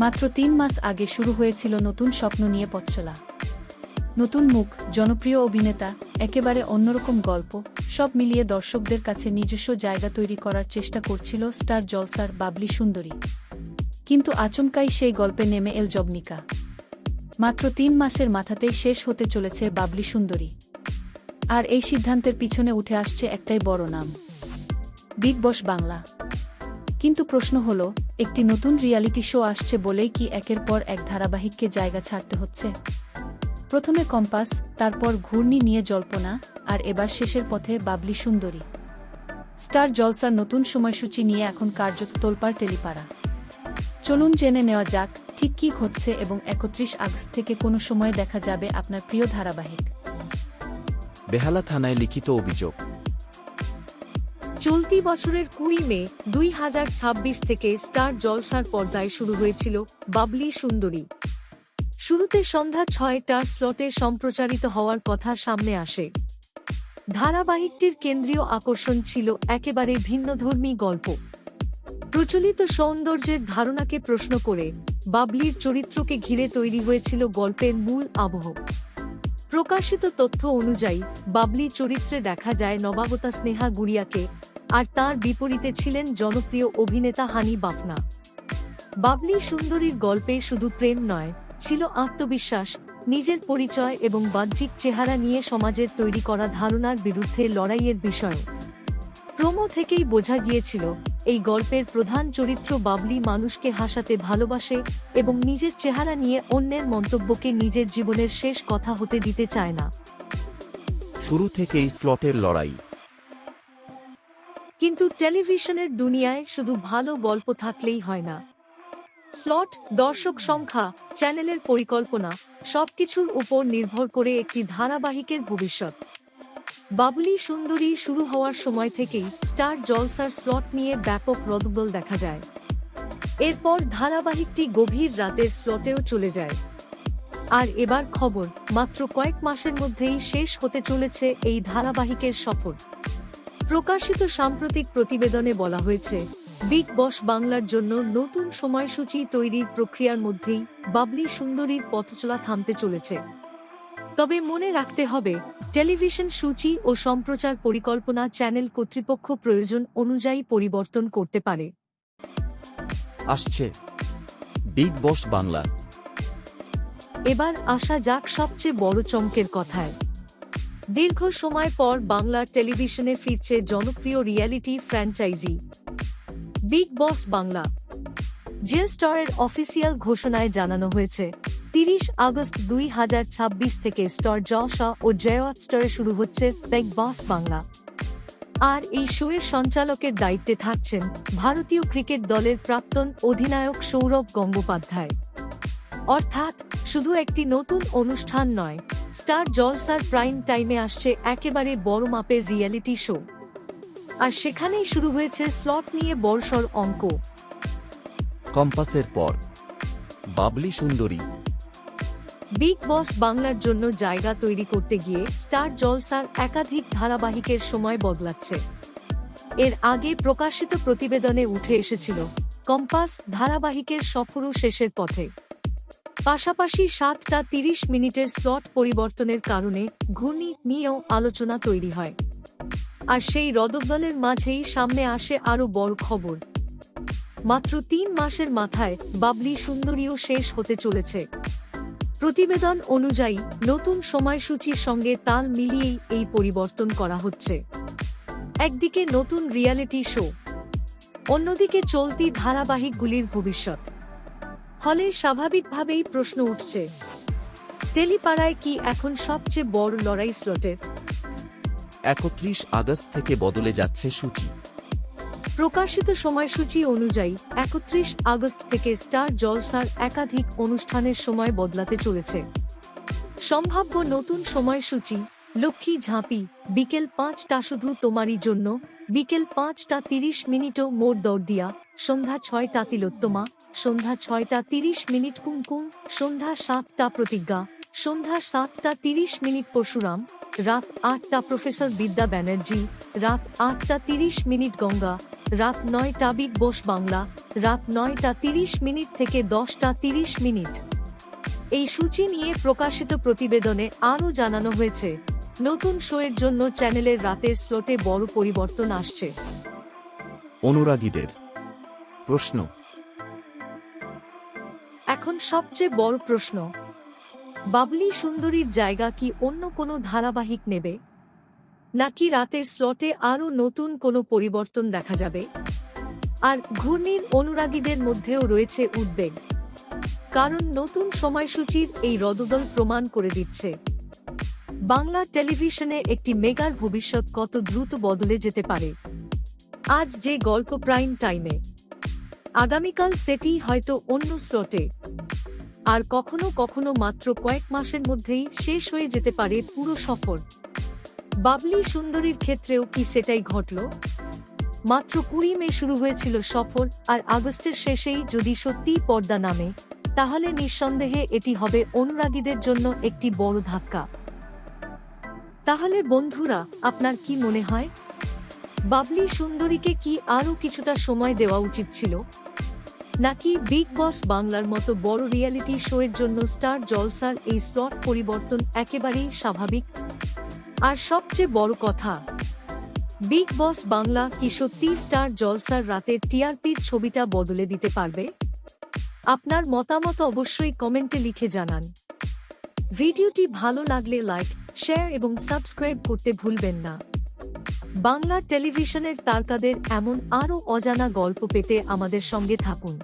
মাত্র ৩ মাস আগে শুরু হয়েছিল নতুন স্বপ্ন নিয়ে পথচলা। নতুন মুখ, জনপ্রিয় অভিনেতা, একেবারে অন্যরকম গল্প, সব মিলিয়ে দর্শকদের কাছে নিজস্ব জায়গা তৈরি করার চেষ্টা করছিল স্টার জলসার বাবলি সুন্দরী। কিন্তু আচমকাই সেই গল্পে নেমে এল জবনিকা। মাত্র ৩ মাসের মাথাতেই শেষ হতে চলেছে বাবলি সুন্দরী। আর এই সিদ্ধান্তের পিছনে উঠে আসছে একটাই বড় নাম, বিগ বস বাংলা। কিন্তু প্রশ্ন হলো, একটি নতুন রিয়ালিটি শো আসছে বলেই কি একের পর এক ধারাবাহিককে জায়গা ছাড়তে হচ্ছে? প্রথমে কম্পাস, তারপর ঘূর্ণি নিয়ে জল্পনা, আর এবার শেষের পথে বাবলি সুন্দরী। স্টার জলসার নতুন সময়সূচি নিয়ে এখন কার্যত তোলপাড় টেলিপাড়া। চলুন জেনে নেওয়া যাক ঠিক কী ঘটছে এবং ৩১ আগস্ট থেকে কোনো সময় দেখা যাবে আপনার প্রিয় ধারাবাহিক। বেহালা থানায় লিখিত অভিযোগ। চলতি বছরের ২০ মে ২০২৬ থেকে স্টার জলসার পর্দায় শুরু হয়েছিল বাবলি সুন্দরী। শুরুতে সন্ধ্যা ৬টার স্লটে সম্প্রচারিত হওয়ার কথা সামনে আসে। ধারাবাহিকটির কেন্দ্রীয় আকর্ষণ ছিল একেবারে ভিন্নধর্মী গল্প। প্রচলিত সৌন্দর্যের ধারণাকে প্রশ্ন করে বাবলির চরিত্রকে ঘিরে তৈরি হয়েছিল গল্পের মূল আবহ। প্রকাশিত তথ্য অনুযায়ী বাবলি চরিত্রে দেখা যায় নবাগতা স্নেহা গুড়িয়াকে, আর তার বিপরীতে ছিলেন জনপ্রিয় অভিনেতা হানি বাফনা। বাবলি সুন্দরীর গল্পে শুধু প্রেম নয়, ছিল আত্মবিশ্বাস, নিজের পরিচয় এবং বাহ্যিক চেহারা নিয়ে সমাজের তৈরি করা ধারণার বিরুদ্ধে লড়াইয়ের বিষয়। প্রোমো থেকেই বোঝা গিয়েছিল এই গল্পের প্রধান চরিত্র বাবলি মানুষকে হাসাতে ভালোবাসে এবং নিজের চেহারা নিয়ে অন্যের মন্তব্যকে নিজের জীবনের শেষ কথা হতে দিতে চায় না। শুরু থেকেই স্লটের লড়াই। কিন্তু টেলিভিশনের দুনিয়ায় শুধু ভালো গল্প থাকলেই হয় না। স্লট, দর্শক সংখ্যা, চ্যানেলের পরিকল্পনা, সবকিছুর উপর নির্ভর করে একটি ধারাবাহিকের ভবিষ্যৎ। বাবলি সুন্দরী শুরু হওয়ার সময় থেকেই স্টার জলসার স্লট নিয়ে ব্যাপক রদবদল দেখা যায়। এরপর ধারাবাহিকটি গভীর রাতের স্লটেও চলে যায়। আর এবার খবর, মাত্র কয়েক মাসের মধ্যেই শেষ হতে চলেছে এই ধারাবাহিকের সফর। প্রকাশিত সাম্প্রতিক প্রতিবেদনে বলা হয়েছে, বিগ বস বাংলার জন্য নতুন সময়সূচি তৈরির প্রক্রিয়ার মধ্যেই বাবলি সুন্দরীর পথচলা থামতে চলেছে। তবে মনে রাখতে হবে, টেলিভিশন সূচি ও সম্প্রচার পরিকল্পনা চ্যানেল কর্তৃপক্ষ প্রয়োজন অনুযায়ী পরিবর্তন করতে পারে। আসছে বিগ বস বাংলা। এবার আসা যাক সবচেয়ে বড় চমকের কথায়। দীর্ঘ সময় পর বাংলা টেলিভিশনে ফিরছে জনপ্রিয় রিয়ালিটি ফ্র্যাঞ্চাইজি বিগ বস বাংলা। জিও স্টারের অফিসিয়াল ঘোষণায় জানানো হয়েছে, ৩০ আগস্ট ২০২৬ থেকে স্টার জলসা ও জিও হটস্টারে শুরু হচ্ছে বিগ বস বাংলা। আর এই শোয়ের সঞ্চালকের দায়িত্বে থাকছেন ভারতীয় ক্রিকেট দলের প্রাক্তন অধিনায়ক সৌরভ গঙ্গোপাধ্যায়। অর্থাৎ শুধু একটি নতুন অনুষ্ঠান নয়, স্টার জলসার প্রাইম টাইমে আসছে একেবারে বড় মাপের রিয়ালিটি শো। আর সেখানেই শুরু হয়েছে স্লট নিয়ে বড়সড় অঙ্ক। কম্পাসের পর বাবলি সুন্দরী। বিগ বস বাংলার জন্য জায়গা তৈরি করতে গিয়ে স্টার জলসার একাধিক ধারাবাহিকের সময় বদলাচ্ছে। এর আগে প্রকাশিত প্রতিবেদনে উঠে এসেছিল, কম্পাস ধারাবাহিকের সফরও শেষের পথে। পাশাপাশি ৭টা ৩০ মিনিটের স্লট পরিবর্তনের কারণে ঘূর্ণি নিয়েও আলোচনা তৈরি হয়। আর সেই রদবদলের মাঝেই সামনে আসে আরও বড় খবর, মাত্র ৩ মাসের মাথায় বাবলি সুন্দরীও শেষ হতে চলেছে। প্রতিবেদন অনুযায়ী নতুন সময়সূচির সঙ্গে তাল মিলিয়েই এই পরিবর্তন করা হচ্ছে। একদিকে নতুন রিয়ালিটি শো, অন্যদিকে চলতি ধারাবাহিকগুলির ভবিষ্যৎ। ফলে স্বাভাবিকভাবেই প্রশ্ন উঠছে, টেলিপাড়ায় কি এখন সবচেয়ে বড় লড়াই স্লটের? ৩১ আগস্ট থেকে বদলে যাচ্ছে সূচি। প্রকাশিত সময়সূচি অনুযায়ী ৩১ আগস্ট থেকে স্টার জলসার একাধিক অনুষ্ঠানের সময় বদলাতে চলেছে। সম্ভাব্য নতুন সময়সূচি, লক্ষ্মী ঝাঁপি, বিকেল ৫টা শুধু তোমারই জন্য, বিকেল ৫টা ৩০ মিনিটও মোড় দৌড়দিয়া, সন্ধ্যা ৬টা তিলোত্তমা, সন্ধ্যা ৬টা ৩০ মিনিট কুমকুম, সন্ধ্যা ৭টা প্রতিজ্ঞা, সন্ধ্যা ৭টা ৩০ মিনিট পরশুরাম, রাত ৮টা প্রফেসর বিদ্যা ব্যানার্জি, রাত ৮টা ৩০ মিনিট গঙ্গা, রাত 9টা বিগ বস বাংলা, রাত 9:30 থেকে 10:30। এই সূচি নিয়ে প্রকাশিত প্রতিবেদনে আরও জানানো হয়েছে, নতুন শোয়ের জন্য চ্যানেলের রাতের স্লটে বড় পরিবর্তন আসছে। অনুরাগীদের প্রশ্ন। এখন সবচেয়ে বড় প্রশ্ন, বাবলি সুন্দরীর জায়গা কি অন্য কোনো ধারাবাহিক নেবে, নাকি রাতের স্লটে আরও নতুন কোনো পরিবর্তন দেখা যাবে? আর ঘূর্ণির অনুরাগীদের মধ্যেও রয়েছে উদ্বেগ, কারণ নতুন সময়সূচির এই রদবদল প্রমাণ করে দিচ্ছে বাংলা টেলিভিশনে একটি মেগার ভবিষ্যৎ কত দ্রুত বদলে যেতে পারে। আজ যে গল্প প্রাইম টাইমে, আগামীকাল সেটি হয়তো অন্য স্লটে, আর কখনো কখনো মাত্র কয়েক মাসের মধ্যেই শেষ হয়ে যেতে পারে পুরো সফর। বাবলি সুন্দরীর ক্ষেত্রেও কি সেটাই ঘটল? মাত্র 20 মে শুরু হয়েছিল সফর, আর আগস্টের শেষেই যদি সত্যিই পর্দা নামে, তাহলে নিঃসন্দেহে এটি হবে অনুরাগীদের জন্য একটি বড় ধাক্কা। তাহলে বন্ধুরা, আপনার কি মনে হয়, বাবলি সুন্দরীকে কি আরও কিছুটা সময় দেওয়া উচিত ছিল, নাকি বিগ বস বাংলার মতো বড় রিয়েলিটি শোয়ের জন্য স্টার জলসার এই স্লট পরিবর্তন একেবারেই স্বাভাবিক? আর সবচেয়ে বড় কথা, বিগ বস বাংলা কি সত্যিই স্টার জলসার রাতের টিআরপির ছবিটা বদলে দিতে পারবে? আপনার মতামত অবশ্যই কমেন্টে লিখে জানান। ভিডিওটি ভালো লাগলে লাইক, শেয়ার এবং সাবস্ক্রাইব করতে ভুলবেন না। বাংলা টেলিভিশনের তারকাদের এমন আরও অজানা গল্প পেতে আমাদের সঙ্গে থাকুন।